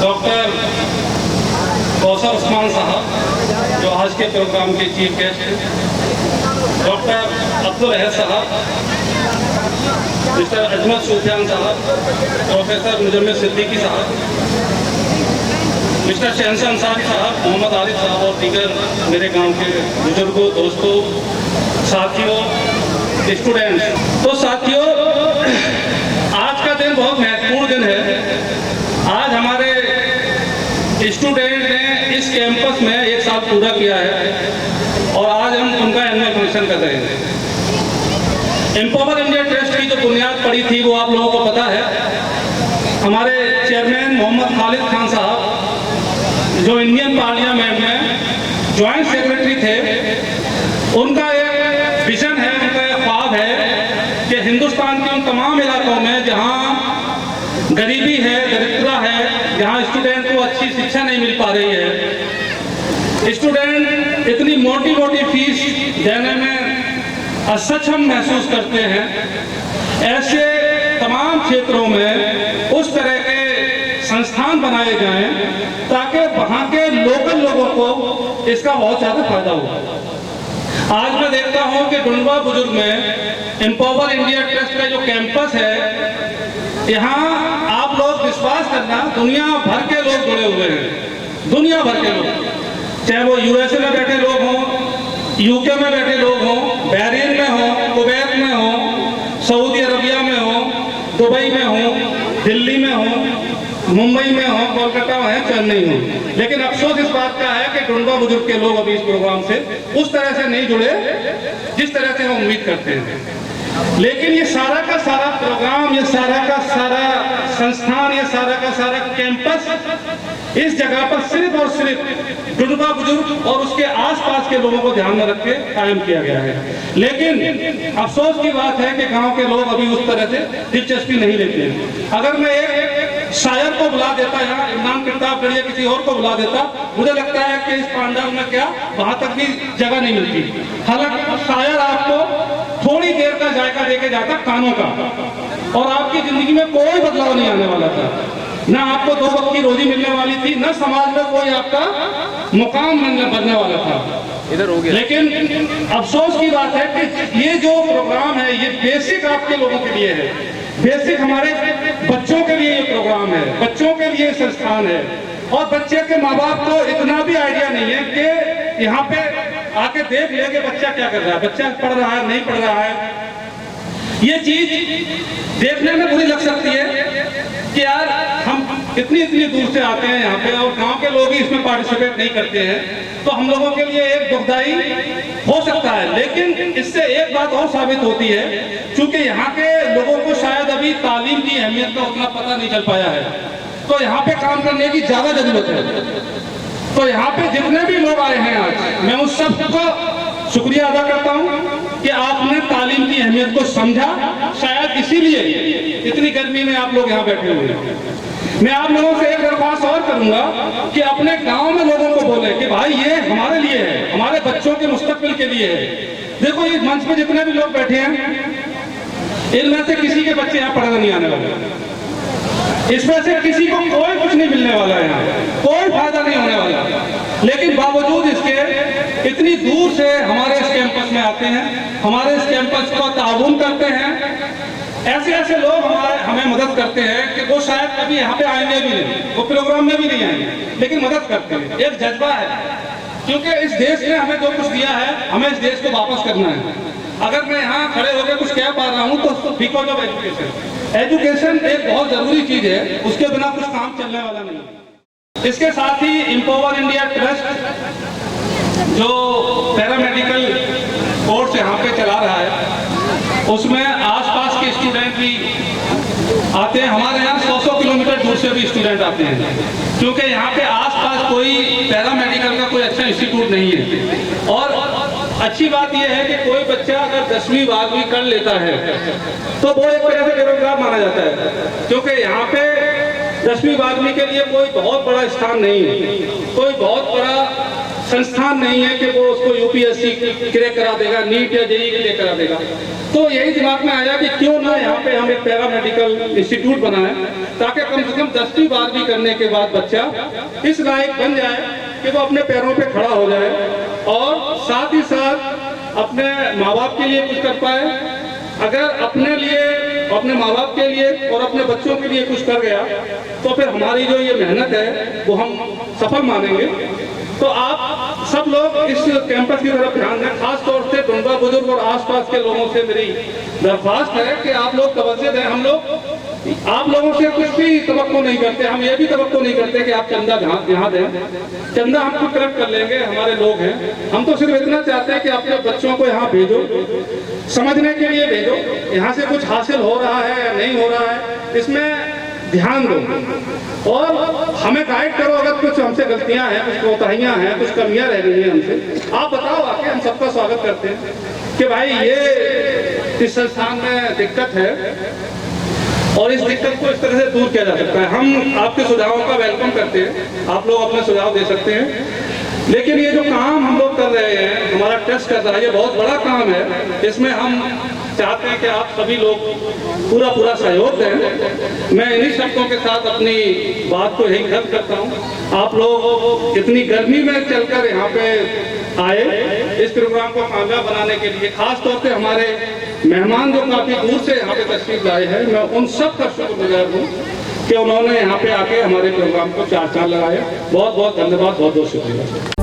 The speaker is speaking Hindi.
डॉक्टर कौसर उस्मान साहब जो आज के प्रोग्राम के चीफ गेस्ट हैं, डॉक्टर अब्दुल अहद साहब, मिस्टर अजमत सुल्तान साहब, प्रोफेसर मुजम्मिल सिद्दीकी साहब, मिस्टर शहनशाह अंसारी साहब, मोहम्मद आरिफ साहब और दीगर मेरे गांव के बुजुर्गों, दोस्तों, साथियों, स्टूडेंट्स। तो साथियों, आज का दिन बहुत महत्वपूर्ण दिन है। आज हमारे स्टूडेंट ने इस कैंपस में 1 साल पूरा किया है और आज हम उनका एनुअल फंक्शन कर रहे हैं। एम्पावर इंडिया ट्रस्ट की जो बुनियाद पड़ी थी वो आप लोगों को पता है। हमारे चेयरमैन मोहम्मद खालिद खान साहब जो इंडियन पार्लियामेंट में ज्वाइंट सेक्रेटरी थे, उनका एक विजन है, उनका एक ख्वाब है कि हिंदुस्तान के उन तमाम इलाकों में जहां गरीबी है, दरिद्रता है, जहां स्टूडेंट को अच्छी शिक्षा नहीं मिल पा रही है, स्टूडेंट इतनी मोटी मोटी फीस देने में असक्षम महसूस करते हैं, ऐसे तमाम क्षेत्रों में उस तरह के संस्थान बनाए जाएं ताकि वहां के लोकल लोगों को इसका बहुत ज़्यादा फायदा हो। आज मैं देखता हूं कि डुंडवा बुजुर्ग में एम्पावर इंडिया ट्रस्ट का जो कैंपस है, यहाँ आप लोग विश्वास करना, दुनिया भर के लोग जुड़े हुए हैं। दुनिया भर के लोग, चाहे वो यूएसए में बैठे लोग हों, यूके में बैठे लोग हों, बहरीन में हों, कुवैत में हों, सऊदी अरबिया में हों, दुबई में हों, दिल्ली में हों, मुंबई में हो, कोलकाता में है, चेन्नई हो। लेकिन अफसोस इस बात का है कि डुंडवा बुजुर्ग के लोग अभी इस प्रोग्राम से उस तरह से नहीं जुड़े जिस तरह से हम उम्मीद करते हैं। लेकिन ये सारा का सारा प्रोग्राम, ये सारा का सारा संस्थान, ये सारा का सारा कैंपस इस जगह पर सिर्फ और सिर्फ डुंडवा बुजुर्ग और उसके आसपास के लोगों को ध्यान में रख के कायम किया गया है। लेकिन अफसोस की बात है कि गांव के लोग अभी उस तरह से दिलचस्पी नहीं लेते हैं। अगर मैं एक शायर को बुला देता, यहाँ इमरान किताब या किसी और को बुला देता, मुझे लगता है कि इस पांडाल में क्या वहां तक भी जगह नहीं मिलती। हालांकि शायर आपको थोड़ी देर का जायका देके जाता कानों का, और आपकी जिंदगी में कोई बदलाव नहीं आने वाला था। ना आपको 2 वक्त की रोजी मिलने वाली थी, ना समाज में कोई आपका मुकाम बनने वाला था। इधर हो गया। लेकिन अफसोस की बात है कि ये जो प्रोग्राम है, ये बेसिक आपके लोगों के लिए है, बेसिक हमारे बच्चों के लिए ये प्रोग्राम है, बच्चों के लिए संस्थान है। और बच्चे के माँ बाप को इतना भी आइडिया नहीं है कि यहाँ पे आके देख ले कि बच्चा क्या कर रहा है, बच्चा पढ़ रहा है नहीं पढ़ रहा है। ये चीज देखने में बुरी लग सकती है कि यार हम इतनी दूर से आते हैं यहाँ पे और गांव के लोग ही इसमें पार्टिसिपेट नहीं करते हैं, तो हम लोगों के लिए एक दुखदाई हो सकता है। लेकिन इससे एक बात और साबित होती है, क्योंकि यहाँ के लोगों को शायद अभी तालीम की अहमियत का उतना पता नहीं चल पाया है, तो यहाँ पे काम करने की ज्यादा जरूरत है। तो यहाँ पे जितने भी लोग आए हैं आज, मैं उस सबका शुक्रिया अदा करता हूँ कि आपने तालीम की अहमियत को समझा। शायद इसीलिए इतनी गर्मी में आप लोग यहाँ बैठे हुए हैं। मैं आप लोगों से एक दरख्वास्त और करूंगा कि अपने गांव में लोगों को बोले कि भाई ये हमारे लिए है, हमारे बच्चों के मुस्तकबिल के लिए है। देखो इस मंच पे जितने भी लोग बैठे हैं, इनमें से किसी के बच्चे यहाँ पढ़ने नहीं आने वाले, इसमें से किसी को कोई कुछ नहीं मिलने वाला है, यहाँ कोई फायदा नहीं होने वाला। लेकिन बावजूद इसके इतनी दूर से हमारे इस कैंपस में आते हैं, हमारे इस कैंपस को ताउन करते हैं। ऐसे लोग हमें मदद करते हैं कि वो शायद कभी यहाँ पे आएंगे भी नहीं, वो प्रोग्राम में भी नहीं आएंगे, लेकिन मदद करते हैं। एक जज्बा है, क्योंकि इस देश ने हमें जो कुछ दिया है, हमें इस देश को वापस करना है। अगर मैं यहाँ खड़े होकर कुछ कह पा रहा हूँ तो बिकॉज ऑफ एजुकेशन। एजुकेशन एक बहुत जरूरी चीज है, उसके बिना कुछ काम चलने वाला नहीं। इसके साथ ही एम्पावर इंडिया ट्रस्ट जो पैरामेडिकल कोर्स यहाँ पे चला रहा है, उसमें आसपास के स्टूडेंट भी आते हैं। हमारे यहाँ 100 किलोमीटर दूर से भी स्टूडेंट आते हैं, क्योंकि यहाँ पे आसपास कोई पैरामेडिकल का कोई अच्छा इंस्टीट्यूट नहीं है। और अच्छी बात यह है कि कोई बच्चा अगर 10वीं 12वीं कर लेता है तो वो एक तरह से बेरोजगार माना जाता है, क्योंकि यहाँ पे 10वीं 12वीं के लिए कोई बहुत बड़ा स्थान नहीं है, कोई बहुत बड़ा संस्थान नहीं है कि वो उसको यूपीएससी क्लियर करा देगा, नीट या जेईई क्लियर करा देगा। तो यही दिमाग में आया कि क्यों ना यहाँ पे हम एक पैरामेडिकल इंस्टीट्यूट बनाएं, ताकि कम से कम 10वीं 12वीं करने के बाद बच्चा इस लायक बन जाए कि वो अपने पैरों पे खड़ा हो जाए और साथ ही साथ अपने माँ बाप के लिए कुछ कर पाए। अगर अपने लिए, अपने माँ बाप के लिए और अपने बच्चों के लिए कुछ कर गया तो फिर हमारी जो ये मेहनत है वो हम सफल मानेंगे। तो आप सब लोग इस कैंपस की तरफ ध्यान दें, खास तौर से डुंडा बुजुर्ग और आसपास के लोगों से मेरी दरख्वास्त है कि आप लोग तवज्जो दें। हम लोग आप लोगों से कुछ भी तवक्को नहीं करते, हम ये भी तवक्को नहीं करते कि आप चंदा यहाँ दें। चंदा हम खुद कलेक्ट कर लेंगे, हमारे लोग हैं। हम तो सिर्फ इतना चाहते हैं कि अपने बच्चों को यहाँ भेजो, समझने के लिए भेजो, यहाँ से कुछ हासिल हो रहा है या नहीं हो रहा है इसमें ध्यान दो और हमें गाइड करो। अगर कुछ हमसे गलतियां हैं, कुछ कोताहियां हैं, कुछ कमियां रह गई हैं हमसे, आप बताओ आके। हम सबका स्वागत करते हैं कि भाई ये इस संस्थान में दिक्कत है और इस दिक्कत को इस तरह से दूर किया जा सकता है। हम आपके सुझावों का वेलकम करते हैं, आप लोग अपने सुझाव दे सकते हैं। लेकिन ये जो काम हम लोग कर रहे हैं, हमारा टेस्ट कर रहा है, ये बहुत बड़ा काम है। इसमें हम चाहते हैं कि आप सभी लोग पूरा सहयोग दें। मैं इन्हीं शब्दों के साथ अपनी बात को यही खत्म करता हूँ। आप लोग इतनी गर्मी में चलकर यहाँ पे आए इस प्रोग्राम को कामयाब बनाने के लिए, खास तौर से हमारे मेहमान जो काफी दूर से यहाँ पे तशरीफ लाए हैं, मैं उन सब का शुक्रगुजार हूँ कि उन्होंने यहाँ पे आके हमारे प्रोग्राम को चार चांद लगाया। बहुत बहुत धन्यवाद, बहुत बहुत शुक्रिया।